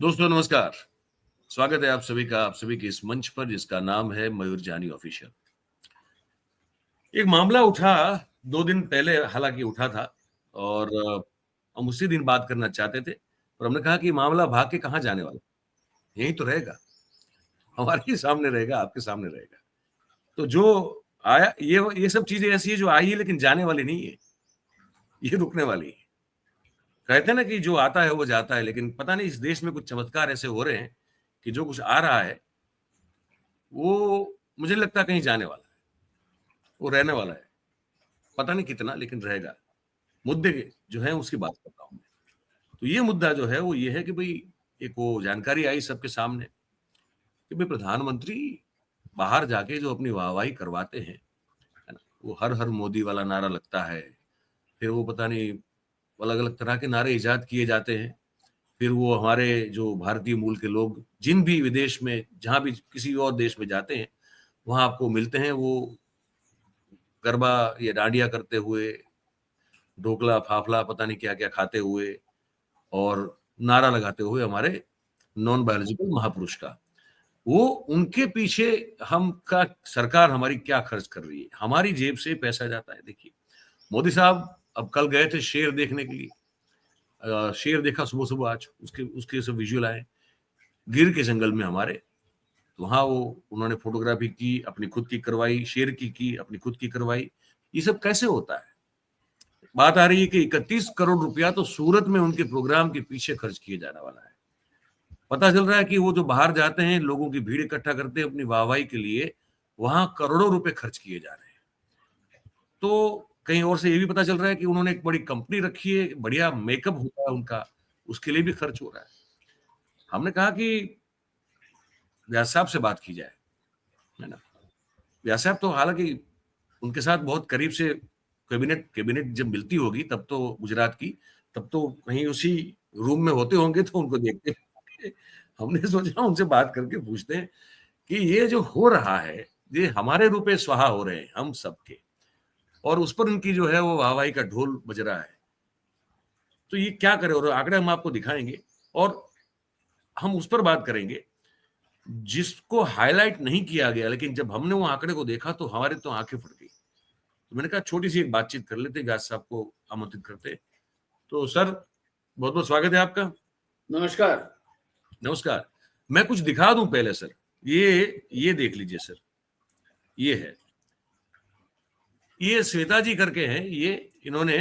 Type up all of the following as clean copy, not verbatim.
दोस्तों नमस्कार। स्वागत है आप सभी का आप सभी के इस मंच पर जिसका नाम है मयूर जानी ऑफिशियल। एक मामला उठा 2 दिन पहले, हालांकि उठा था और हम उसी दिन बात करना चाहते थे, पर हमने कहा कि मामला भाग के कहाँ जाने वाला, यही तो रहेगा, हमारे ही सामने रहेगा, आपके सामने रहेगा। तो जो आया, ये सब चीजें ऐसी है जो आई है लेकिन जाने वाली नहीं है, ये रुकने वाली है। कहते हैं ना कि जो आता है वो जाता है, लेकिन पता नहीं इस देश में कुछ चमत्कार ऐसे हो रहे हैं कि जो कुछ आ रहा है वो मुझे नहीं लगता कहीं जाने वाला है, वो रहने वाला है। पता नहीं कितना, लेकिन रहेगा। मुद्दे जो है उसकी बात कर रहा हूं मैं। तो ये मुद्दा जो है वो ये है कि भाई एक वो जानकारी आई सबके सामने कि भाई प्रधानमंत्री बाहर जाके जो अपनी वाहवाही करवाते हैं, है ना, वो हर हर मोदी वाला नारा लगता है। फिर वो पता नहीं अलग अलग तरह के नारे इजाद किए जाते हैं। फिर वो हमारे जो भारतीय मूल के लोग जिन भी विदेश में जहां भी किसी और देश में जाते हैं वहां आपको मिलते हैं, वो गरबा या डांडिया करते हुए, ढोकला फाफला पता नहीं क्या क्या खाते हुए और नारा लगाते हुए हमारे नॉन बायोलॉजिकल महापुरुष का। वो उनके पीछे हम का सरकार हमारी क्या खर्च कर रही है, हमारी जेब से पैसा जाता है। देखिए मोदी साहब अब कल गए थे शेर देखने के लिए। शेर देखा सुबह सुबह, आज उसके उसके सब विजुअल आए गिर के जंगल में हमारे। वहां वो उन्होंने फोटोग्राफी की, अपनी खुद की करवाई, शेर की अपनी खुद की करवाई। ये सब कैसे होता है? बात आ रही है कि 31 करोड़ रुपया तो सूरत में उनके प्रोग्राम के पीछे खर्च किए जाने वाला है। पता चल रहा है कि वो जो बाहर जाते हैं, लोगों की भीड़ इकट्ठा करते हैं अपनी वाहवाही के लिए, वहां करोड़ों रुपए खर्च किए जा रहे हैं। तो कहीं और से ये भी पता चल रहा है कि उन्होंने एक बड़ी कंपनी रखी है, बढ़िया मेकअप होता है उनका, उसके लिए भी खर्च हो रहा है। हमने कहा कि व्यास साहब से बात की जाए, है ना। व्यास साहब तो हालांकि उनके साथ बहुत करीब से कैबिनेट कैबिनेट जब मिलती होगी तब तो गुजरात की, तब तो कहीं उसी रूम में होते होंगे तो उनको देखते होंगे। हमने सोचा उनसे बात करके पूछते हैं कि ये जो हो रहा है, ये हमारे रुपए स्वाहा हो रहे हैं हम सबके, और उस पर उनकी जो है वो वाहवाही का ढोल बज रहा है। तो ये क्या करें, और आंकड़े हम आपको दिखाएंगे और हम उस पर बात करेंगे जिसको हाईलाइट नहीं किया गया, लेकिन जब हमने वो आंकड़े को देखा तो हमारे तो आंखें फट गई। तो मैंने कहा छोटी सी एक बातचीत कर लेते, व्यास साहब को आमंत्रित करते। तो सर, बहुत बहुत स्वागत है आपका। नमस्कार। नमस्कार। मैं कुछ दिखा दूं पहले सर, ये देख लीजिए सर, ये है, ये श्वेता जी करके हैं, ये इन्होंने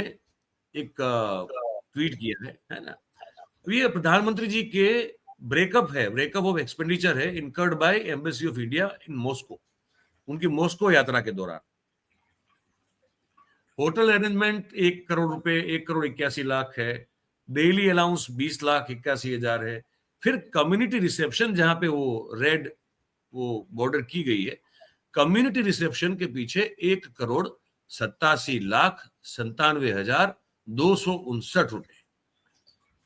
एक ट्वीट किया है ना। तो ये प्रधानमंत्री जी के ब्रेकअप है, ब्रेकअप ऑफ एक्सपेंडिचर है incurred by embassy of India in Moscow, उनकी मॉस्को यात्रा के दौरान। होटल अरेंजमेंट 1 करोड़ रुपए, 1 करोड़ 81 लाख है। डेली अलाउंस 20 लाख 81 हजार है। फिर कम्युनिटी रिसेप्शन, जहां पे वो रेड वो बॉर्डर की गई है, कम्युनिटी रिसेप्शन के पीछे 1 करोड़ 87 लाख 97 हजार 259 रुपए।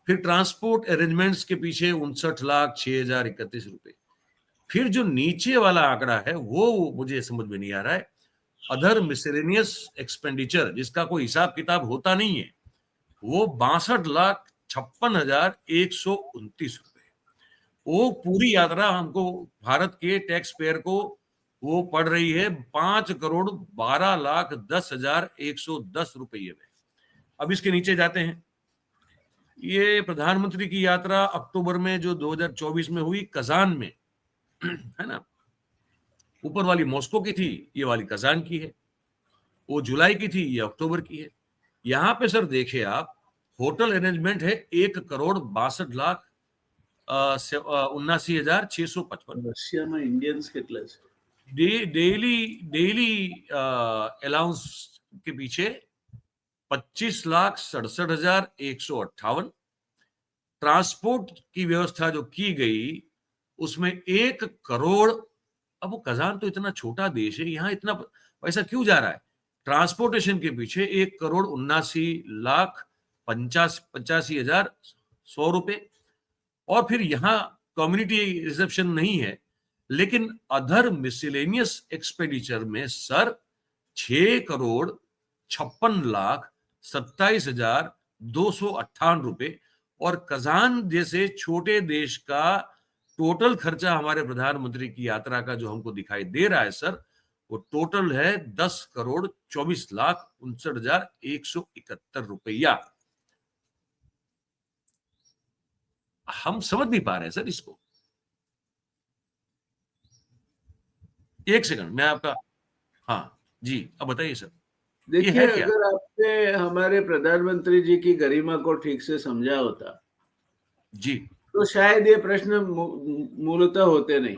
फिर ट्रांसपोर्ट अरेंजमेंट्स के पीछे 59 लाख 6 हजार 31 रुपए। फिर जो नीचे वाला आंकड़ा है वो मुझे समझ में नहीं आ रहा है, अदर मिसलेनियस एक्सपेंडिचर, जिसका कोई हिसाब किताब होता नहीं है, वो 62 लाख 56 हजार 129 रुपए। वो पूरी यात्रा हमको, भारत के टैक्स पेयर को, वो पड़ रही है 5 करोड़ 12 लाख 10 हजार 110 रुपये में। अब इसके नीचे जाते हैं, ये प्रधानमंत्री की यात्रा अक्टूबर में जो 2024 में हुई कजान में, है ना। ऊपर वाली मॉस्को की थी, ये वाली कजान की है। वो जुलाई की थी, ये अक्टूबर की है। यहां पे सर देखिए आप, होटल अरेंजमेंट है 1 करोड़ 62 लाख 79 हजार 655। रशिया में इंडियंस કેટલા છે? डेली डेली अलाउंस के पीछे 25 लाख 67 हजार 158। ट्रांसपोर्ट की व्यवस्था जो की गई उसमें 1 करोड़। अब वो कजान तो इतना छोटा देश है, यहां इतना पैसा क्यों जा रहा है? ट्रांसपोर्टेशन के पीछे 1 करोड़ 79 लाख 85 हजार 100 रुपए। और फिर यहां कम्युनिटी रिसेप्शन नहीं है, लेकिन अदर मिसलेनियस एक्सपेंडिचर में सर 6 करोड़ 56 लाख 27 हजार 258 रुपए और कजान जैसे छोटे देश का टोटल खर्चा हमारे प्रधानमंत्री की यात्रा का जो हमको दिखाई दे रहा है सर, वो टोटल है 10,24,59,171 रुपया। हम समझ नहीं पा रहे हैं सर इसको। एक सेकंड, मैं आपका, हाँ जी, अब बताइए सर, ये देखिए, है क्या? अगर आपने हमारे प्रधानमंत्री जी की गरिमा को ठीक से समझा होता जी तो शायद ये प्रश्न मूलतः होते नहीं।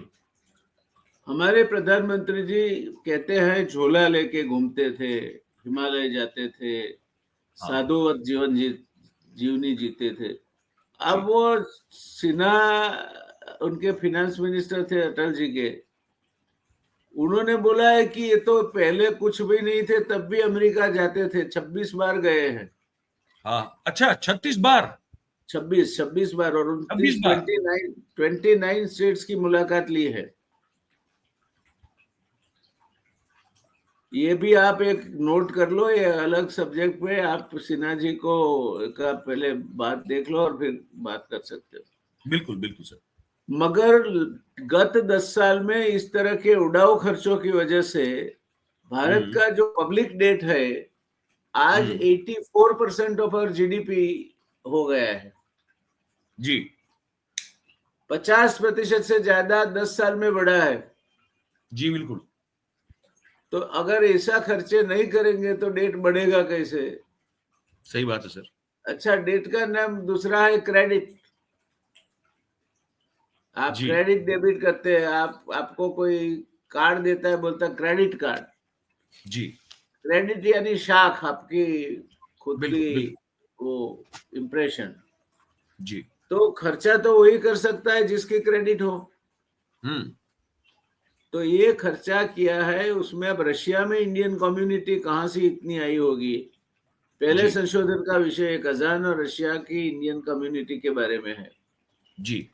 हमारे प्रधानमंत्री जी कहते हैं झोला लेके घूमते थे, हिमालय जाते थे, हाँ साधुवत जीवनी जीते थे। अब जी वो सिन्हा उनके फिनेंस मिनिस्टर थे अटल जी के, उन्होंने बोला है कि ये तो पहले कुछ भी नहीं थे तब भी अमेरिका जाते थे, 26 बार गए हैं। हाँ, अच्छा 36 बार, 26 बार, और 26 29 बार। 29 स्टेट्स की मुलाकात ली है। ये भी आप एक नोट कर लो, ये अलग सब्जेक्ट पे आप सिन्हा जी को का पहले बात देख लो और फिर बात कर सकते हो। बिल्कुल बिल्कुल सर। मगर गत 10 साल में इस तरह के उड़ाऊ खर्चों की वजह से भारत हम्म का जो पब्लिक डेट है आज हम्म 84% ऑफ आवर जीडीपी हो गया है। जी 50% से ज्यादा 10 साल में बढ़ा है। जी बिल्कुल तो अगर ऐसा खर्चे नहीं करेंगे तो डेट बढ़ेगा कैसे? सही बात है सर। अच्छा, डेट का नाम दूसरा है क्रेडिट। आप जी क्रेडिट डेबिट करते हैं, आपको कोई कार्ड देता है, बोलता क्रेडिट कार्ड। जी क्रेडिट यानी शाख, आपकी खुद की बिल्कुल बिल्कुल वो इम्प्रेशन। जी तो खर्चा तो वही कर सकता है जिसकी क्रेडिट हो। हम्म तो ये खर्चा किया है उसमें। अब रशिया में इंडियन कम्युनिटी कहाँ से इतनी आई होगी? पहले जी संशोधन का विषय एक कजान और रशिया की इंडियन कम्युनिटी के बारे में है। जी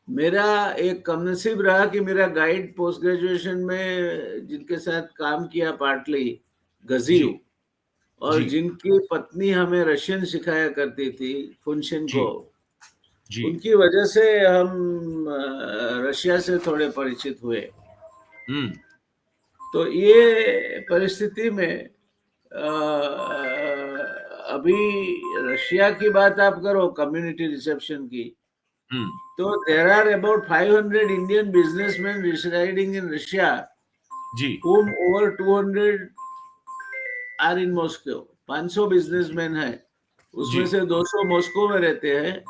मेरा एक कमनसीब रहा कि मेरा गाइड पोस्ट ग्रेजुएशन में जिनके साथ काम किया, पार्टली जी गजीव, और जी जिनकी पत्नी हमें रशियन सिखाया करती थी, जी फुनशेंको, जी उनकी वजह से हम रशिया से थोड़े परिचित हुए। हम्म तो ये परिस्थिति में अभी रशिया की बात आप करो, कम्युनिटी रिसेप्शन की, हम्म तो there are about 500 Indian businessman residing in Russia, जी whom over 200 are in Moscow. 500 businessman है, जी उसमें से 200 मॉस्को में रहते हैं।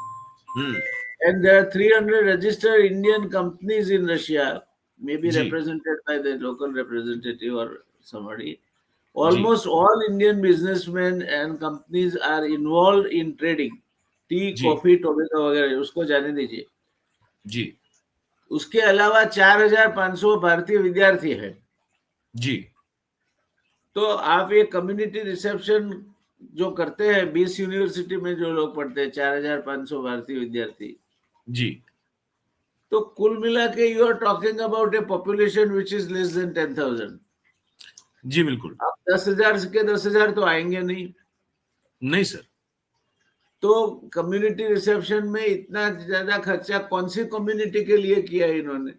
Hmm and there are 300 registered Indian companies in Russia, may be जी represented by the local representative or somebody. जी Almost all Indian businessmen and companies are involved in trading, tea, जी कॉफी, टोबैको वगैरह, उसको जाने दीजिए। जी उसके अलावा 4,500 भारतीय विद्यार्थी हैं। जी तो आप ये कम्युनिटी रिसेप्शन जो करते हैं, 20 यूनिवर्सिटी में जो लोग पढ़ते हैं, 4,500 भारतीय विद्यार्थी, जी तो कुल मिला के you are talking about a population which is less than 10,000। जी बिल्कुल अब 10,000 के 10,000 तो आएंगे नहीं। नहीं सर। तो कम्युनिटी रिसेप्शन में इतना ज्यादा खर्चा कौन सी कम्युनिटी के लिए किया इन्होंने?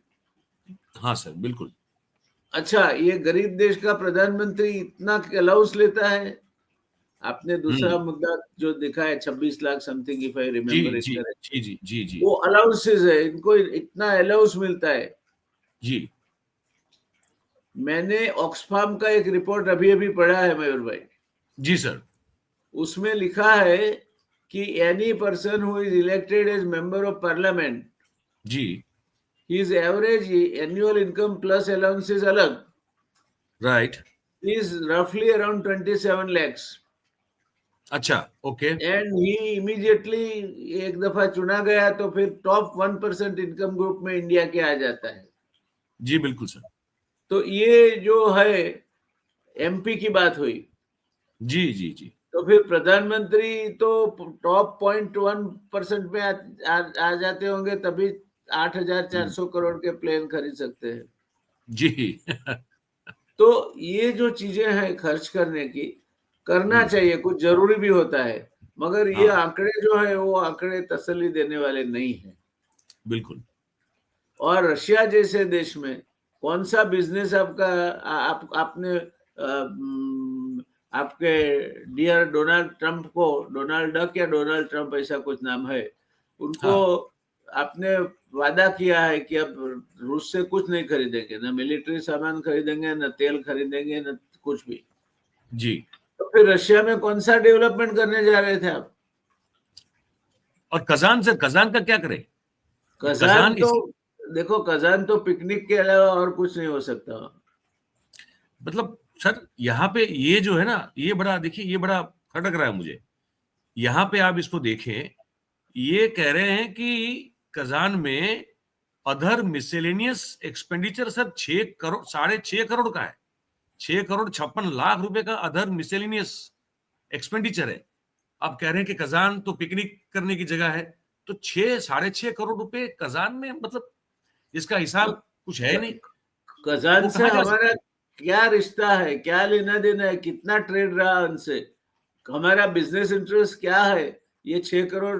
हाँ सर बिल्कुल। अच्छा, ये गरीब देश का प्रधानमंत्री इतना अलाउंस लेता है। आपने दूसरा हम्म मुद्दा जो देखा है, 26 लाख समथिंग, इफ आई जी रिमेम्बर इट जी करेक्ट, जी जी जी जी वो अलाउंसेस है। इनको इतना अलाउंस मिलता है। जी मैंने ऑक्सफार्म का एक रिपोर्ट अभी अभी पढ़ा है मयूर भाई। जी सर। उसमें लिखा है कि any person who is elected as member of parliament, जी his average annual income plus allowances अलग right. is roughly around 27 lakhs. अच्छा ओके। एंड ही इमीडिएटली, एक दफा चुना गया तो फिर टॉप 1% इनकम ग्रुप में इंडिया के आ जाता है। जी बिल्कुल सर। तो ये जो है एमपी की बात हुई। जी जी जी तो फिर प्रधानमंत्री तो टॉप 0.1% में आ जाते होंगे, तभी 8,400 करोड़ के प्लेन खरीद सकते हैं। जी तो ये जो चीजें हैं खर्च करने की, करना हम्म चाहिए, कुछ जरूरी भी होता है। मगर ये हाँ आंकड़े जो है वो आंकड़े तसल्ली देने वाले नहीं है। बिल्कुल। और रशिया जैसे देश में कौन सा बिजनेस आपका आपने आपके डियर डोनाल्ड ट्रंप को, डोनाल्ड डक या डोनाल्ड ट्रंप ऐसा कुछ नाम है, उनको हाँ आपने वादा किया है कि अब रूस से कुछ नहीं खरीदेंगे, न मिलिट्री सामान खरीदेंगे, न तेल खरीदेंगे, न कुछ भी। जी। तो फिर रशिया में कौन सा डेवलपमेंट करने जा रहे थे आप? और कजान का क्या करें? कजान कजान तो, इसी देखो कजान तो पिकनिक के अलावा और कुछ नहीं हो सकता। मतलब सर यहाँ पे ये जो है ना, ये बड़ा देखिए, ये बड़ा खटक रहा है मुझे। यहाँ पे आप इसको देखें, ये कह रहे हैं कि कजान में other miscellaneous expenditure sir 6 crore, 6.5 crore का है। 6 करोड़ 56 लाख रुपए का अदर मिसेलेनियस एक्सपेंडिचर है। आप कह रहे हैं कि कजान तो पिकनिक करने की जगह है, तो 6 साढ़े 6 करोड़ रुपए कजान में, मतलब इसका तो हिसाब कुछ है नहीं। कजान वो से कहाँ जा हमारा सकते हैं? क्या रिश्ता है, क्या लेना देना है, कितना ट्रेड रहा उनसे, हमारा बिजनेस इंटरेस्ट क्या है? ये 6 करोड़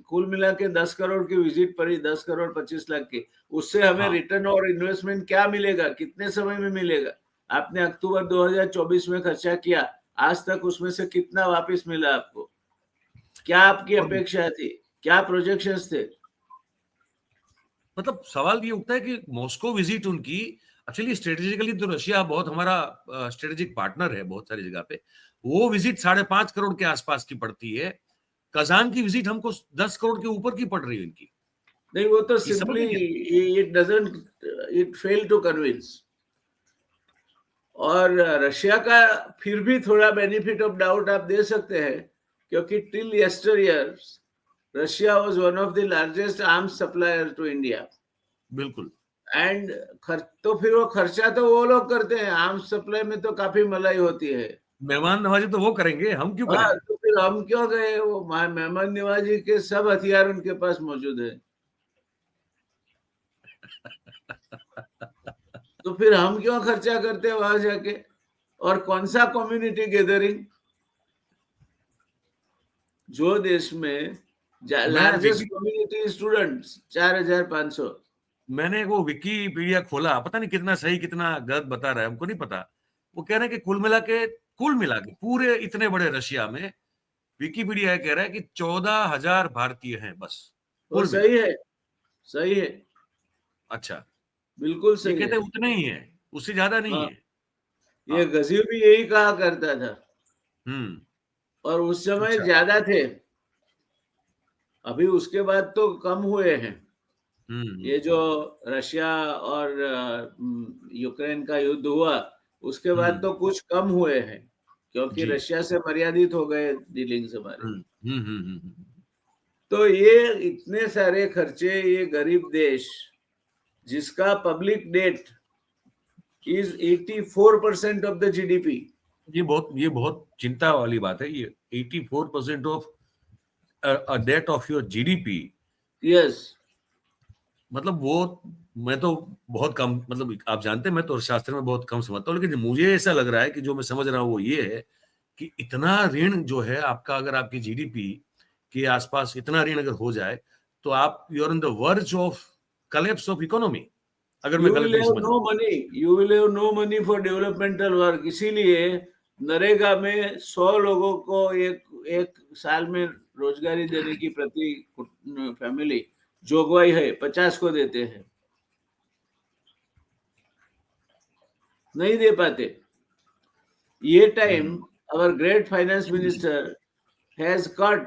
कुल मिला के 10 करोड़ की विजिट पड़ी, 10 करोड़ 25 लाख की, उससे हमें हाँ रिटर्न और इन्वेस्टमेंट क्या मिलेगा, कितने समय में मिलेगा? आपने अक्टूबर 2024 में खर्चा किया, आज तक उसमें से कितना वापस मिला आपको? क्या आपकी और अपेक्षा थी, क्या प्रोजेक्शंस थे? मतलब सवाल ये उठता है कि मॉस्को विजिट उनकी, एक्चुअली स्ट्रेटेजिकली तो रशिया बहुत हमारा स्ट्रेटेजिक पार्टनर है बहुत सारी जगह पे। वो विजिट 5.5 करोड़ के आसपास की पड़ती है। कजान की विजिट हमको 10 करोड़ के ऊपर की पड़ रही है इनकी। नहीं, वो तो ये समझ सिंपली लीजिए। It doesn't, it fail to convince. और रशिया का फिर भी थोड़ा बेनिफिट ऑफ डाउट आप दे सकते हैं, क्योंकि till yesteryears Russia was one of the largest arms supplier to India. बिल्कुल। एंड तो फिर वो खर्चा तो वो लोग करते हैं, आर्म्स सप्लाई में तो काफी मलाई होती है। मेहमान नवाजी तो वो करेंगे, हम क्यों हाँ, करें? तो फिर हम क्यों गए? वो मेहमान नवाजी के सब हथियार उनके पास मौजूद है, तो फिर हम क्यों खर्चा करते हैं वहां जाके? और कौन सा कम्युनिटी गैदरिंग? जो देश में मैं लार्जेस्ट विकी कम्युनिटी स्टूडेंट्स 4,500। मैंने वो विकीपीडिया खोला, पता नहीं कितना सही कितना गलत बता रहा है, हमको नहीं पता। वो कह रहे हैं कि कुल मिला के पूरे इतने बड़े रशिया में, विकीपीडिया कह रहा है कि 14,000 भारतीय हैं बस, वो कुल मिला सही के। है, सही है, अच्छा। बिल्कुल ये सही कहते है। हैं उतने ही है, उससे ज्यादा नहीं हाँ, है। ये हाँ। गजीब भी यही कहा करता था, हम्म। और उस समय अच्छा। ज्यादा थे। अभी उसके बाद तो कम हुए हैं। ये जो हम्म। रशिया और यूक्रेन का युद्ध हुआ, उसके बाद हम्म। तो कुछ कम हुए हैं, क्योंकि जी। रशिया से मर्यादित हो गए डीलिंग्स हमारे। हम्म। तो ये इतने सारे खर्चे, ये गरीब देश जिसका public debt is 84% of the GDP. ये बहुत चिंता वाली बात है ये। 84% of debt of your GDP. Yes. मतलब वो, मैं तो बहुत कम, मतलब आप जानते हैं मैं तो अर्थशास्त्र में बहुत कम समझता हूँ, लेकिन मुझे ऐसा लग रहा है कि जो मैं समझ रहा हूँ वो ये है कि इतना ऋण जो है आपका, अगर आपकी जीडीपी के आसपास इतना ऋण अगर हो जाए, तो आप you are on the verge of collapse of economy, अगर मैं You गलत will नहीं have समझ रहा no money. You will have no money for developmental work. इसीलिए नरेगा में 100 लोगों को एक एक साल में रोजगारी देने की प्रति फैमिली जोगवाई है, 50 को देते हैं, नहीं दे पाते। ये टाइम हूँ। our great finance minister has cut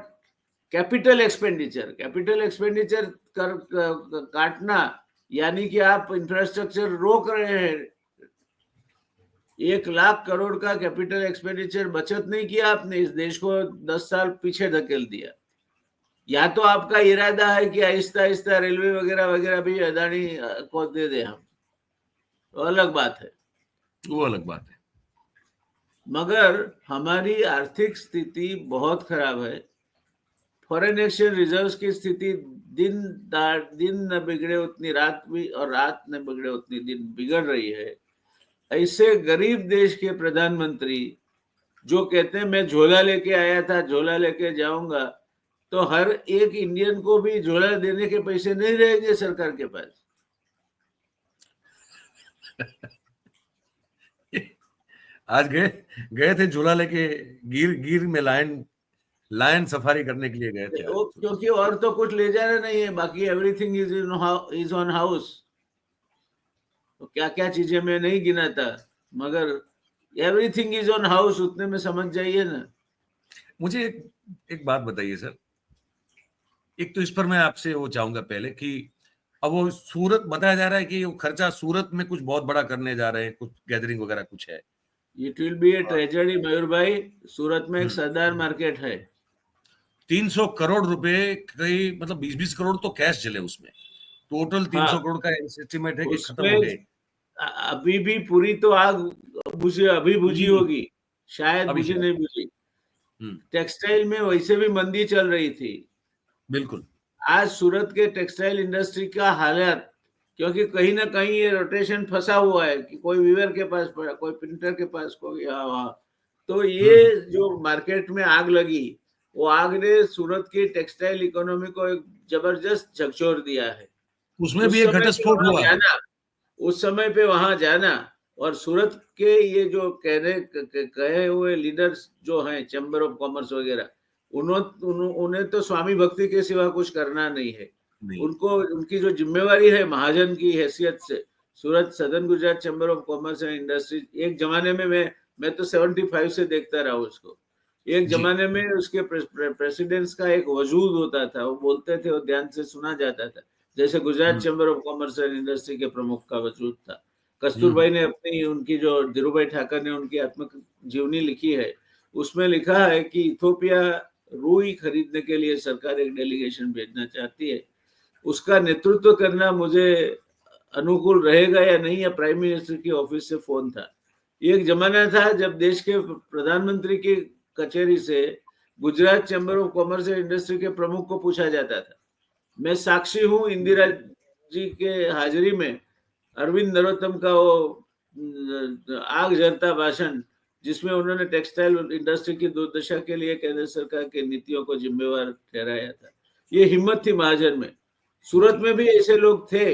capital expenditure. Capital expenditure काटना यानी कि आप इंफ्रास्ट्रक्चर रोक रहे हैं। 1 लाख करोड़ का कैपिटल एक्सपेंडिचर बचत नहीं किया आपने, इस देश को 10 साल पीछे धकेल दिया। या तो आपका इरादा है कि आहिस्ता आहिस्ता रेलवे वगैरह वगैरह भी अदानी को दे दे हम, तो अलग बात है। वो अलग बात है। मगर हमारी आर्थिक स्थिति बहुत खराब है। फॉरेन एक्सचेंज रिजर्व्स की स्थिति दिन न बिगड़े उतनी रात भी, और रात न बिगड़े उतनी दिन बिगड़ रही है। ऐसे गरीब देश के प्रधानमंत्री जो कहते हैं मैं झोला लेके आया था, झोला लेके जाऊंगा, तो हर एक इंडियन को भी झोला देने के पैसे नहीं रहेंगे सरकार के पास। आज गए गए थे झूला लेके, गिर गिर में लायन लायन सफारी करने के लिए गए थे आज। क्योंकि और तो कुछ ले जाना नहीं है, बाकी एवरीथिंग इज ऑन हाउस। तो क्या क्या चीजें मैं नहीं गिनाता, मगर एवरीथिंग इज ऑन हाउस, उतने में समझ जाइए ना। मुझे एक बात बताइए सर, एक तो इस पर मैं आपसे वो चाहूंगा पहले कि अब वो सूरत बताया जा रहा है कि वो खर्चा सूरत में कुछ बहुत बड़ा करने जा रहे हैं, कुछ गैदरिंग वगैरह कुछ है। It will be a tragedy Mayur भाई। सूरत में एक हम्म, सरदार मार्केट है, 300 करोड़ रुपए, कई मतलब 20-20 करोड़ तो कैश चले उसमें, टोटल 300 हाँ। करोड़ का एस्टिमेट है कि खत्म हो उसमें गए। अभी भी पूरी तो आग बुझी, अभी बुझी नहीं, होगी, शायद अभी बुझी शायद। नहीं बुझी। हम्म, टेक्सटाइल में वैसे भी मंदी चल रही थी। बिल्कुल। आज सूरत के टेक्सटाइल इंडस्ट्री का हालत, क्योंकि कहीं ना कहीं ये रोटेशन फंसा हुआ है कि कोई वीवर के पास पड़ा, कोई प्रिंटर के पास, कोई यहाँ वहाँ। तो ये हम्म, जो मार्केट में आग लगी, वो आग ने सूरत की टेक्सटाइल इकोनॉमी को एक जबरदस्त झकझोर दिया है। उसमें भी उस एक समय पे घटस्फोट वहां हुआ है। जाना, उस समय पे वहां जाना, और सूरत के ये जो कहे हुए लीडर्स जो हैं, चैम्बर ऑफ कॉमर्स वगैरह, उन्हें तो स्वामी भक्ति के सिवा कुछ करना नहीं है। नहीं। उनको, उनकी जो जिम्मेवारी है महाजन की हैसियत से, Surat southern Gujarat chamber of commerce and industries, एक जमाने में मैं तो 75 से देखता रहा उसको। एक जी। जमाने में उसके प्रेसिडेंट्स का एक वजूद होता था, वो बोलते थे, वो ध्यान से सुना जाता था, जैसे Gujarat hmm, chamber of commerce and industry के प्रमुख का वजूद था। हम्म, कस्तूरबाई ने अपनी, उनकी जो धीरूभाई ठाकर ने उनकी आत्म जीवनी लिखी है, उसमें लिखा है कि इथोपिया रुई खरीदने के लिए सरकार एक डेलीगेशन भेजना चाहती है, उसका नेतृत्व करना मुझे अनुकूल रहेगा या नहीं, या प्राइम मिनिस्टर की ऑफिस से फोन था। एक जमाना था जब देश के प्रधानमंत्री की कचहरी से Gujarat chamber of commerce and industry के प्रमुख को पूछा जाता था। मैं साक्षी हूँ इंदिरा जी के हाजिरी में अरविंद नरोत्तम का वो आग जलता भाषण, जिसमें उन्होंने टेक्सटाइल इंडस्ट्री की दुर्दशा के लिए केंद्र सरकार की नीतियों को जिम्मेवार ठहराया था। ये हिम्मत थी महाजन में। सूरत में भी ऐसे लोग थे।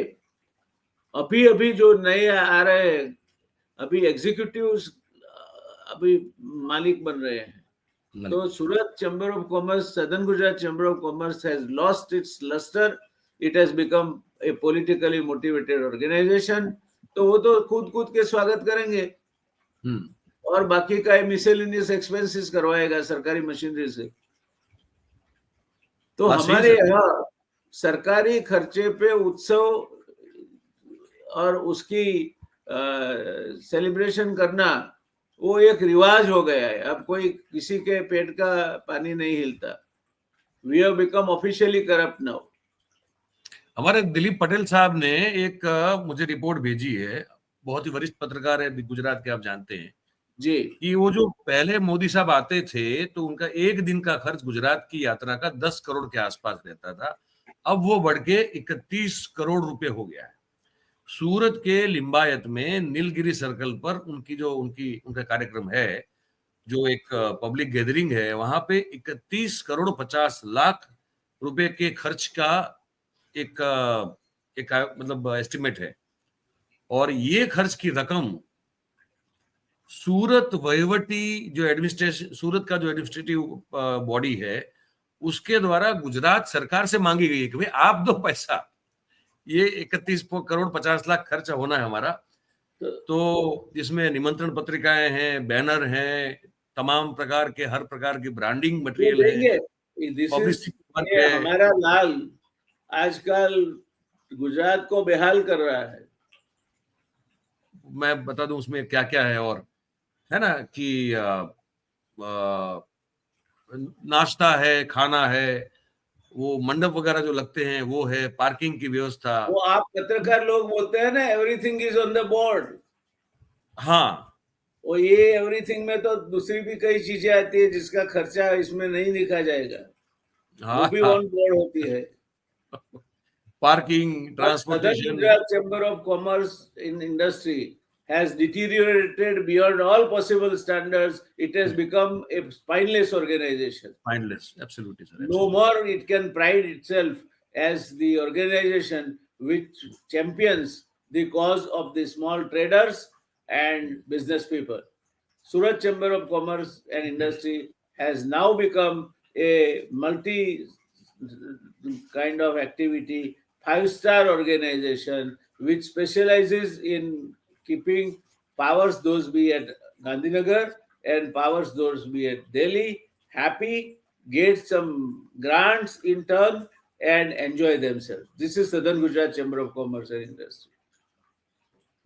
अभी अभी जो नए आ रहे हैं, अभी एग्जीक्यूटिव्स अभी मालिक बन रहे हैं। तो Surat chamber of commerce, southern Gujarat chamber of commerce has lost its lustre, it has become a politically motivated organisation. तो वो तो कूद कूद के स्वागत करेंगे, हम्म, और बाकी का मिसेलेनियस एक्सपेंसेस करवाएगा सरकारी मशीनरी से। तो बात सही हमारे सर। यहाँ सरकारी खर्चे पे उत्सव और उसकी सेलिब्रेशन करना, वो एक रिवाज हो गया है। अब कोई किसी के पेट का पानी नहीं हिलता। We have become officially corrupt now. हमारे दिलीप पटेल साहब ने एक मुझे रिपोर्ट भेजी है, बहुत ही वरिष्ठ पत्रकार है गुजरात के, आप जानते हैं, जी। कि वो जो पहले मोदी साहब आते थे तो उनका एक दिन का खर्च गुजरात की यात्रा का 10 करोड़ के आसपास रहता था, अब वो बढ़ के 31 करोड़ रुपए हो गया है। सूरत के लिंबायत में नीलगिरी सर्कल पर उनकी जो उनका कार्यक्रम है, जो एक पब्लिक गैदरिंग है, वहां पे 31 करोड़ 50 लाख रुपए के खर्च का एक मतलब एस्टिमेट है। और ये खर्च की रकम सूरत वहीवटी जो एडमिनिस्ट्रेशन, सूरत का जो एडमिनिस्ट्रेटिव बॉडी है, उसके द्वारा गुजरात सरकार से मांगी गई है कि भाई आप दो पैसा, ये 31 करोड़ 50 लाख खर्च होना है हमारा। तो तो जिसमें निमंत्रण पत्रिकाएं हैं, बैनर हैं, तमाम प्रकार के, हर प्रकार की ब्रांडिंग वो मटेरियल है, देंगे। दिस इज, पब्लिसिटी वर्क ये है। हमारा लाल आजकल गुजरात को बेहाल कर रहा है। मैं बता दूं उसमें क्या क्या है, और है ना कि नाश्ता है, खाना है, वो मंडप वगैरह जो लगते हैं वो है, पार्किंग की व्यवस्था। वो आप पत्रकार लोग बोलते हैं ना, everything is on the board. हाँ, और ये एवरीथिंग में तो दूसरी भी कई चीजें आती है जिसका खर्चा इसमें नहीं लिखा जाएगा, वो हाँ, भी हाँ। ऑन बोर्ड होती है। पार्किंग, और southern transportation. Gujarat chamber of commerce in industry has deteriorated beyond all possible standards. It has become a spineless organization. Mindless, absolutely, sir. No Absolutely. more it can pride itself as the organization which champions the cause of the small traders and business people. Surat Chamber of Commerce and Industry has now become a multi kind of activity, 5-star organization which specializes in keeping powers those be at Gandhinagar and powers those be at Delhi happy, get some grants in turn and enjoy themselves. This is Southern Gujarat Chamber of Commerce and Industry.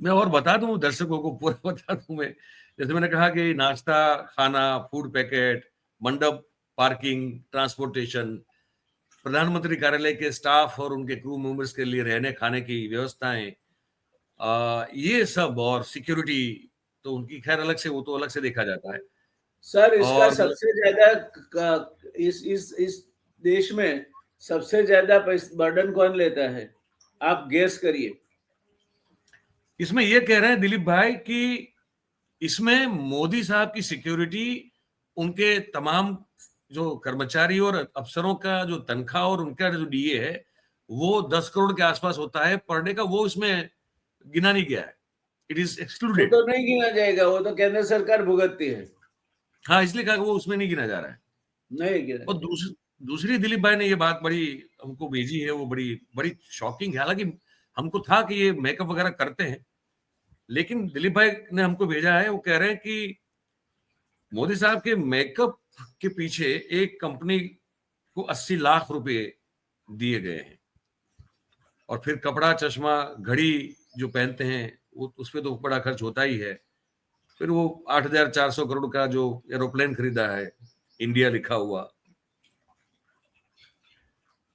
मैं और बता दूं दर्शकों को, पूरा बता दूं मैं, जैसे मैंने कहा कि नाश्ता, खाना, फूड पैकेट, मंडप, पार्किंग, ट्रांसपोर्टेशन, प्रधानमंत्री कार्यालय के स्टाफ और उनके क्रू मेंबर्स के लिए रहने खाने की व्यवस्थाएं, ये सब, और सिक्योरिटी तो उनकी खैर अलग से, वो तो अलग से देखा जाता है। सर इसका और सबसे ज्यादा इस देश में सबसे ज्यादा बर्डन कौन लेता है? आप गेस करिए। इसमें ये कह रहे हैं दिलीप भाई कि इसमें मोदी साहब की सिक्योरिटी, उनके तमाम जो कर्मचारी और अफसरों का जो तनख्वाह और उनका जो डीए है वो 10 करोड़ के आसपास होता है पर डे का, वो इसमें गिना नहीं गया है। इट इज वो एक्सक्लूडेड। तो नहीं गिना जाएगा, वो तो केंद्र सरकार भुगतती है। हाँ, इसलिए कहा कि वो उसमें नहीं गिना जा रहा है। नहीं गिना और दूसरी दिलीप भाई ने ये बात बड़ी हमको भेजी है, वो बड़ी बड़ी शॉकिंग है। हालांकि हमको था कि ये मेकअप वगैरह करते हैं, लेकिन दिलीप भाई ने हमको भेजा है, वो कह रहे हैं कि मोदी साहब के मेकअप के पीछे एक कंपनी को 80 लाख रुपए दिए गए हैं, और फिर कपड़ा, चश्मा, घड़ी जो पहनते हैं वो उस पर तो बड़ा खर्च होता ही है। फिर वो 8,400 करोड़ का जो एरोप्लेन खरीदा है, इंडिया लिखा हुआ,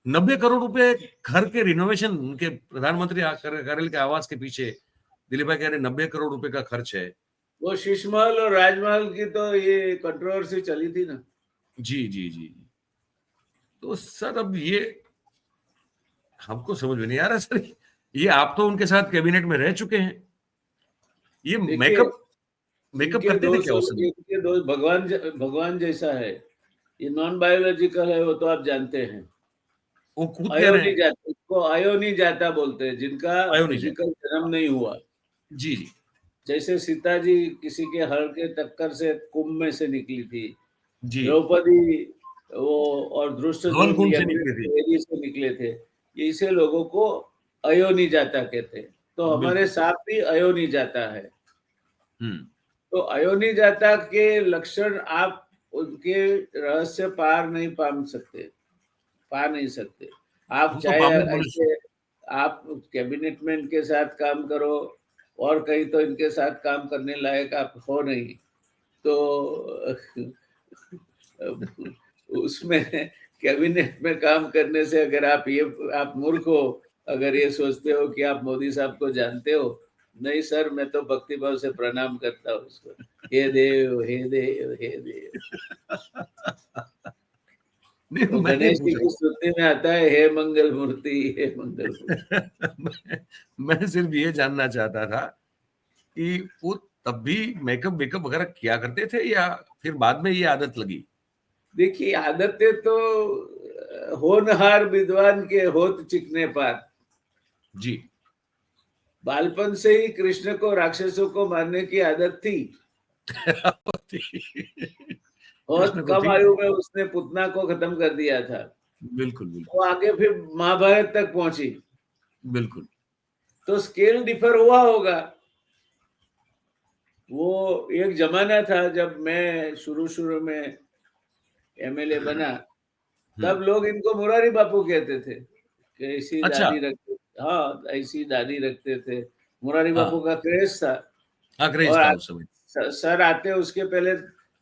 90 करोड़ रुपए घर के रिनोवेशन, उनके प्रधानमंत्री कार्यालय के आवास के पीछे दिलीप भाई कह रहे 90 करोड़ रुपए का खर्च है। वो शीश महल और राजमहल की तो ये कंट्रोवर्सी चली थी ना। जी जी जी। तो सर अब ये हमको समझ में नहीं आ रहा सर, ये आप तो उनके साथ कैबिनेट में रह चुके हैं, ये मेकअप करते थे क्या उस समय? इनके दोस्त भगवान जैसा है, ये नॉन बायोलॉजिकल है, वो तो आप जानते हैं। वो खुद कह रहे हैं इसको अयोनी जाता बोलते हैं, जिनका अयोनी जाता। फिजिकल जन्म नहीं हुआ। जी जी। जैसे सीता जी किसी के हल के टक्कर से कुंभ में से निकली थी, जी, द्रौपदी वो और धवन धृष्टद्युम्न कुंभ से यमुना निकली थी। नदी से निकले थे। ऐसे लोगों को अयोनी जाता कहते हैं। तो हमारे बिल्कुल। साथ भी अयोनी जाता है। हम्म। तो अयोनी जाता के लक्षण आप उनके रहस्य पा नहीं सकते। आप हम तो चाहे मामूली मनुष्य। ऐसे आप कैबिनेट में इनके साथ काम करो और कहीं तो इनके साथ काम करने लायक आप हो नहीं, तो उसमें कैबिनेट में काम करने से अगर आप मूर्ख हो, अगर ये सोचते हो कि आप मोदी साहब को जानते हो, नहीं सर, मैं तो भक्ति भाव से प्रणाम करता हूँ उसको। हे देव, हे देव, हे देव। नहीं, तो मैं नहीं गणेश जी पूछ की स्तुति में आता है, हे मंगल मूर्ति, हे मंगल मूर्ति। रहा। मैं सिर्फ ये जानना चाहता था कि वो तब भी मेकअप वगैरह किया करते थे या फिर बाद में ये आदत लगी? देखिए, आदतें तो होनहार विद्वान के होत चिकने पार। जी। बालपन से ही कृष्ण को राक्षसों को मारने की आदत थी। बहुत कृष्ण को कम थी। आयु में उसने पुतना को खत्म कर दिया था। बिल्कुल वो बिल्कुल। आगे फिर महाभारत तक पहुंची। बिल्कुल। तो स्केल डिफर हुआ होगा। वो एक जमाना था जब मैं शुरू में एमएलए बना, तब लोग इनको मुरारी बापू कहते थे कि ऐसी अच्छा। दाढ़ी रखते। हाँ, ऐसी दाढ़ी रखते थे। मुरारी बापू हाँ, का क्रेज था। अंग्रेज और था उस समय। सर आते उसके पहले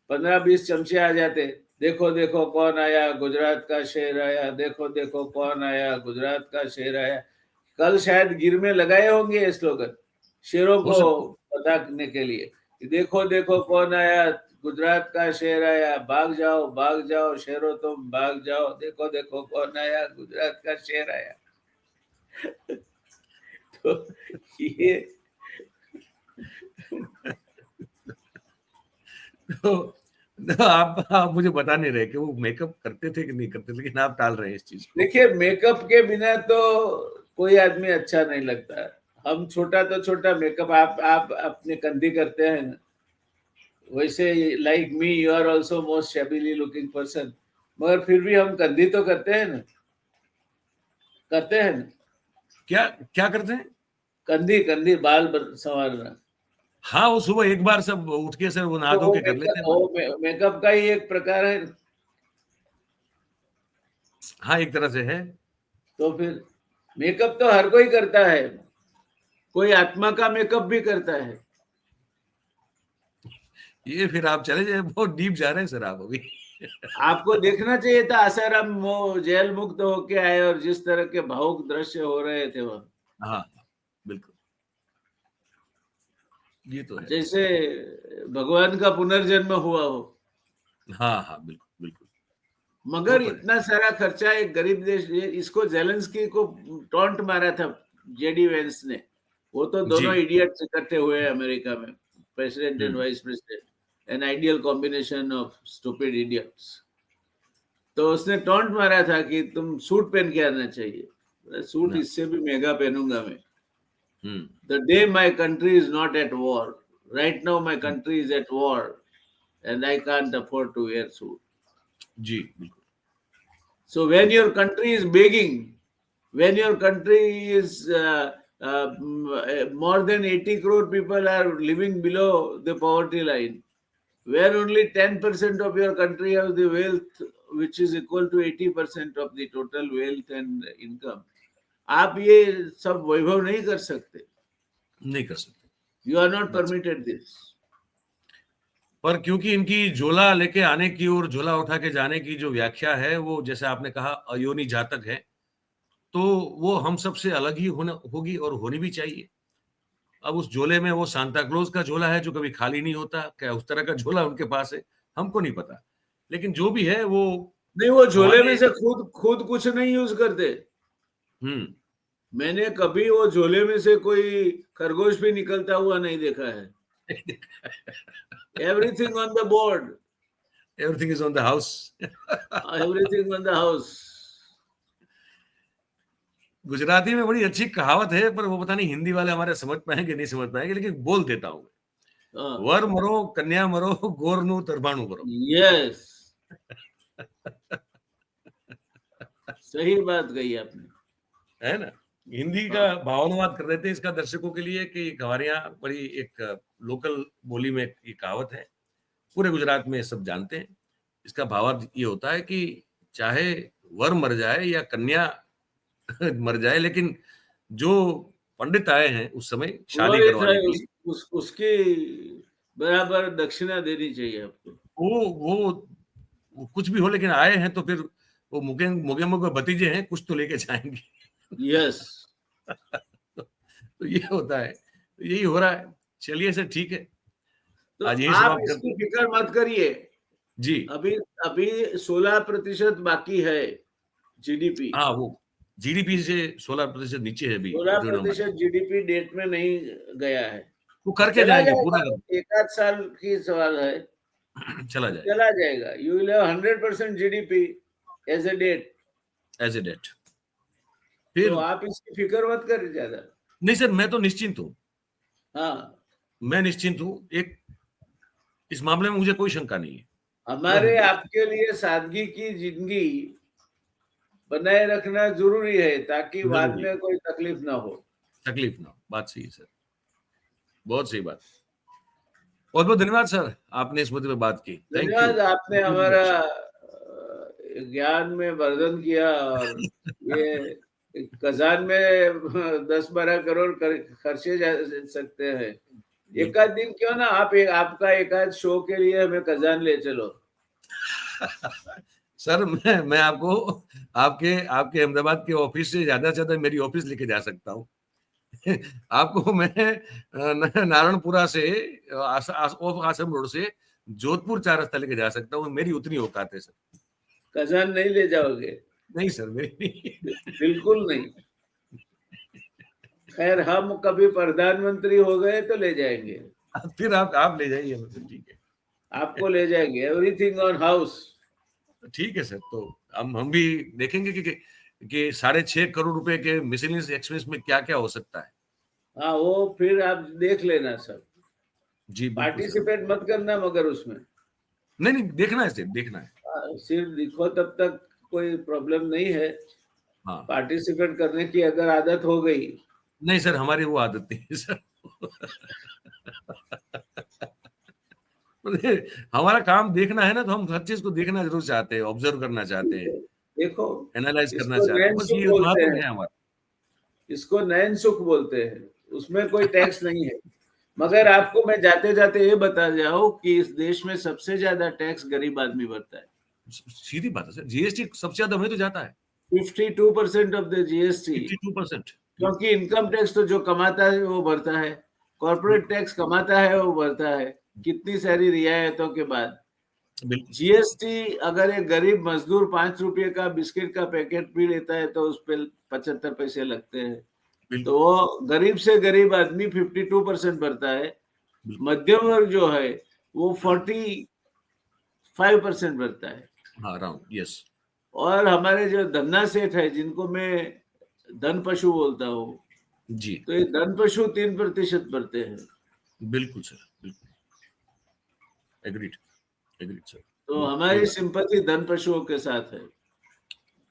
15-20 चमचे आ जाते। देखो देखो कौन आया, गुजरात का शेर आया, देखो देखो कौन आया, गुजरात का शेर आया। कल शायद गिर में लगाए होंगे ये स्लोगन शेरों हो को सकता। बताने के लिए। देखो देखो कौन आया, गुजरात का शेर आया, भाग जाओ शेरों, तुम भाग जाओ, देखो देखो कौन आया, गुजरात का शेर आया। तो ये तो आप मुझे बता नहीं रहे कि वो मेकअप करते थे कि नहीं करते, लेकिन आप टाल रहे हैं इस चीज को। देखिए, मेकअप के बिना तो कोई आदमी अच्छा नहीं लगता है। हम छोटा तो छोटा मेकअप आप अपने कंधी करते हैं ना, वैसे like me you are also most shabbily looking person, मगर फिर भी हम कंधी तो करते हैं ना, करते हैं ना। क्या क्या करते हैं? कंधी कंधी बाल संवारना, हाँ, वो सुबह एक बार सब उठ के सर वो नहा तो धो के कर लेते हैं। मेकअप का ही एक प्रकार है। हाँ, एक तरह से है। तो फिर मेकअप तो हर कोई करता है, कोई आत्मा का मेकअप भी करता है। ये फिर आप चले जाए, बहुत डीप जा रहे हैं सर आप अभी। आपको देखना चाहिए था, आसाराम वो जेल मुक्त होके आए और जिस तरह के भावुक दृश्य हो रहे थे वहां, हाँ, बिल्कुल, ये तो है। जैसे भगवान का पुनर्जन्म हुआ हो। हाँ, हाँ, बिल्कुल, बिल्कुल, वो मगर तो है। इतना सारा खर्चा एक गरीब देश, इसको जेलेंस्की को टॉन्ट मारा था जेडी वेंस ने। वो तो जी। दोनों इडियट्स इकट्ठे हुए हैं अमेरिका में, president and hmm, vice president, an ideal combination of stupid idiots. तो उसने टॉन्ट मारा था कि तुम सूट पहन के आना चाहिए। सूट ना, इससे भी महंगा पहनूंगा मैं। हुँ, The day my country is not at war, right now my hmm, country is at war, and I can't afford to wear suit. जी, बिल्कुल। So when your country is begging, when your country is more than 80 crore people are living below the poverty line, where only 10% of your country has the wealth, which is equal to 80% of the total wealth and income, आप ये सब वैभव नहीं कर सकते. नहीं कर सकते, You are not बस। permitted this. पर क्योंकि इनकी झोला लेके आने की और झोला उठा के जाने की जो व्याख्या है, वो जैसे आपने कहा अयोनि जातक है, तो वो हम सबसे अलग ही होना होगी और होनी भी चाहिए। अब उस झोले में वो सांता क्लॉज का झोला है जो कभी खाली नहीं होता, क्या उस तरह का झोला उनके पास है, हमको नहीं पता। लेकिन जो भी है वो नहीं, वो झोले में हमारे से खुद खुद कुछ नहीं यूज करते. हुँ, मैंने कभी वो झोले में से कोई खरगोश भी निकलता हुआ नहीं देखा है. Everything on the board, everything is on the house. Everything on the house. Gujarati में बड़ी अच्छी कहावत है, पर वो पता नहीं हिंदी वाले हमारे समझ पाएँगे, नहीं समझ पाएँगे, लेकिन बोल देता हूँ। वर मरो, कन्या मरो, गोरनु तरबाणु मरो। यस, सही बात कही आपने. है ना? हिंदी का हाँ, भावानुवाद कर देते हैं इसका दर्शकों के लिए कि हमारे यहाँ बड़ी एक लोकल बोली में ये कहावत है। पूरे गुजरात में ये सब जानते हैं। इसका भावार्थ ये होता है कि चाहे वर मर जाए या कन्या मर जाए, लेकिन जो पंडित आए हैं उस समय शादी वही था, करवाने के लिए, उसकी बराबर दक्षिणा देनी चाहिए आपको. वो वो वो कुछ भी हो लेकिन आए हैं तो फिर वो मुगे-मुगे भतीजे हैं, कुछ तो लेके जाएँगे। यस. तो ये होता है। तो यही हो रहा है। चलिए सर ठीक है। तो आज यही आप समाप्त करते इसकी हैं। फिक्र मत करिए. जी। अभी अभी 16% बाकी है जीडीपी. हाँ, वो जीडीपी से 16% नीचे है अभी सोलह ऋण हमारा। प्रतिशत जीडीपी डेट में नहीं गया है. वो करके चला जाएँगे, पूरा जाएगा, एक आध साल की सवाल है. चला जाएगा चला जाएगा. You will have 100% GDP as a debt. As a debt. तो फिर आप इसकी फिक्र मत करिए ज्यादा. नहीं सर, मैं तो निश्चिंत हूँ। हाँ, मैं निश्चिंत हूँ। एक इस मामले में मुझे कोई शंका नहीं है। मैं हमारे हूँ, आपके लिए सादगी की जिंदगी बनाए रखना जरूरी है ताकि बाद ज़रूरी है। में कोई तकलीफ ना हो. तकलीफ ना हो। बात सही है सर। बहुत सही बात। बहुत-बहुत धन्यवाद सर, आपने इस मुद्दे पे बात की। Thank you. धन्यवाद, आपने वेरी हमारा मच। ज्ञान में वर्धन किया. और ये खजान में 10-12 करोड़ खर्चे जा सकते हैं. एक बिल्कुल। आध दिन क्यों ना आप आपका एक आध शो के लिए हमें खजान ले चलो. सर मैं आपको आपके आपके अहमदाबाद के ऑफिस से ज़्यादा मेरी ऑफिस लेके जा सकता हूँ। आपको मैं नारायणपुरा से ऑफ आश्रम रोड से जोधपुर 4 रास्ता लेके जा सकता हूँ। मेरी उतनी औकात है सर। खजान नहीं ले जाओगे? नहीं सर, मेरी नहीं। बिल्कुल नहीं. खैर, हम कभी प्रधानमंत्री हो गए तो ले जाएंगे. फिर आप ले जाइए, ठीक है। आपको ले जाएंगे, एवरीथिंग ऑन हाउस। ठीक है सर, तो हम भी देखेंगे कि 6.5 करोड़ रुपए के मिसलेनियस एक्सपेंस में क्या क्या हो सकता है। हाँ, वो फिर आप देख लेना सब। जी बिल्कुल सर। पार्टिसिपेट मत करना मगर उसमें। नहीं नहीं, देखना है सर, देखना है। सिर्फ दिखो तब तक कोई प्रॉब्लम नहीं है। हाँ। पार्टिसिपेट करने की अगर आदत हो गई, नहीं सर, हमारी वो आदत नहीं है सर। हमारा काम देखना है ना, तो हम हर चीज को देखना जरूर चाहते हैं, ऑब्जर्व करना चाहते हैं, देखो, एनालाइज करना इसको चाहते हैं, नैन बस सुख ये बोलते महत्व हैं। है हमारा। इसको नैन सुख बोलते हैं। उसमें कोई टैक्स नहीं है। मगर आपको मैं जाते जाते ये बता जाऊं कि इस देश में सबसे ज्यादा टैक्स गरीब आदमी भरता है। सीधी बात है सर, जीएसटी सबसे ज्यादा वही तो जाता है। 52% ऑफ द जीएसटी। 52%। क्योंकि इनकम टैक्स तो जो कमाता है वो भरता है, कॉर्पोरेट बिल्कुल टैक्स कमाता है वो भरता है, कितनी सारी रियायतों के बाद। बिल्कुल सर। जीएसटी अगर एक गरीब मजदूर 5 रुपए का बिस्किट का पैकेट भी लेता है तो उस पर 75 पैसे लगते हैं। बिल्कुल तो वो गरीब से गरीब आदमी 52% भरता है। बिल्कुल। मध्यम वर्ग जो है वो 45% भरता है। हाँ, राउंड, यस। और हमारे जो धन्ना सेठ है, जिनको मैं धन पशु बोलता हूँ, जी तो ये धन पशु 3% भरते हैं। बिल्कुल सर, बिल्कुल। Agreed, agreed sir. तो सही हमारी बात। सिंपैथी धन पशुओं के साथ है।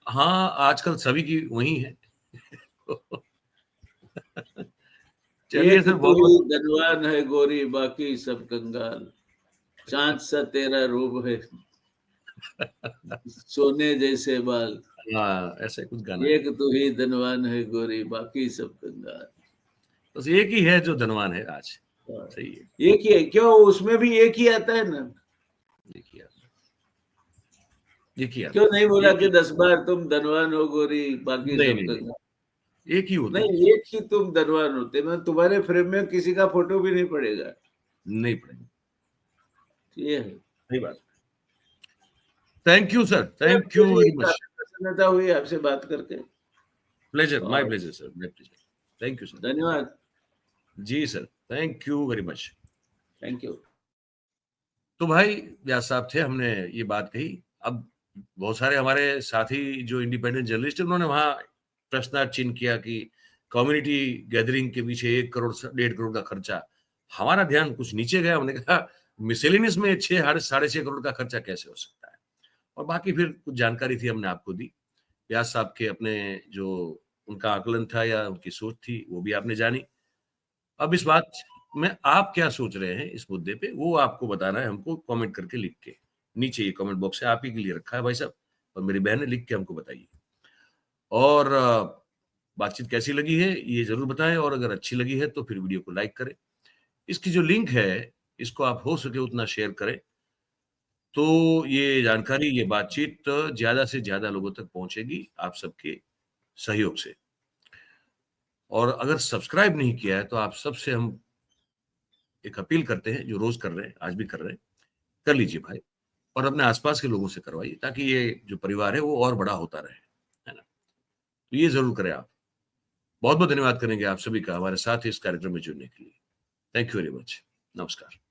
हाँ, आजकल सभी की वही है। चलिए एक सर, तू बहुत ही बहुत। धनवान है गोरी, बाकी सब कंगाल। चांद सा तेरा रूप है, सोने जैसे बाल। हाँ, ऐसा ही कुछ गाना है। एक तू ही धनवान है गोरी, बाकी सब कंगाल। बस एक ही है जो धनवान है आज। सही है। एक ही है क्यों? उसमें भी एक ही आता है ना। देखिए आप, देखिए आप, क्यों नहीं बोला एक कि ही। 10 बार तुम धनवान हो गोरी, बाकी नहीं सब नहीं कंगाल? नहीं, एक ही होते हैं। नहीं, एक ही तुम धनवान होते, मैं तुम्हारे फ्रेम में किसी का फोटो भी नहीं पड़ेगा। नहीं पड़ेंगे। ये है। सही बात। Thank you sir, thank you मुझे भी वेरी मच। काफी प्रसन्नता हुई आपसे बात करके। प्लेजर, माय और pleasure sir, my pleasure. Thank you sir. धन्यवाद। जी sir, thank you very much. Thank you. तो भाई व्यास साहब थे, हमने ये बात कही। अब बहुत सारे हमारे साथी जो इंडिपेंडेंट जर्नलिस्ट है, उन्होंने वहां प्रश्नार्थ चिन्ह किया कि कम्युनिटी गैदरिंग के पीछे 1 करोड़ 1.5 करोड़ का खर्चा। हमारा ध्यान कुछ नीचे गया, हमने कहा मिसेलेनियस में 6 साढ़े 6 करोड़ का खर्चा कैसे हो सकता है। और बाकी फिर कुछ जानकारी थी, हमने आपको दी। व्यास साहब के अपने जो उनका आकलन था या उनकी सोच थी, वो भी आपने जानी। अब इस बात में आप क्या सोच रहे हैं इस मुद्दे पे, वो आपको बताना है हमको, कमेंट करके लिख के। नीचे ये कमेंट बॉक्स है, आप ही के लिए रखा है भाई साहब, और मेरी बहन है, लिख के हमको बताइए। और बातचीत कैसी लगी है ये जरूर बताएं, और अगर अच्छी लगी है तो फिर वीडियो को लाइक करें। इसकी जो लिंक है, इसको आप हो सके उतना शेयर करें, तो ये जानकारी, ये बातचीत ज्यादा से ज्यादा लोगों तक पहुंचेगी आप सबके सहयोग से। और अगर सब्सक्राइब नहीं किया है तो आप सबसे हम एक अपील करते हैं, जो रोज कर रहे हैं, आज भी कर रहे हैं, कर लीजिए भाई। और अपने आसपास के लोगों से करवाइए, ताकि ये जो परिवार है वो और बड़ा होता रहे, है ना। तो ये जरूर करें आप। बहुत बहुत धन्यवाद करेंगे आप सभी का हमारे साथ इस कार्यक्रम में जुड़ने के लिए। Thank you very much. नमस्कार।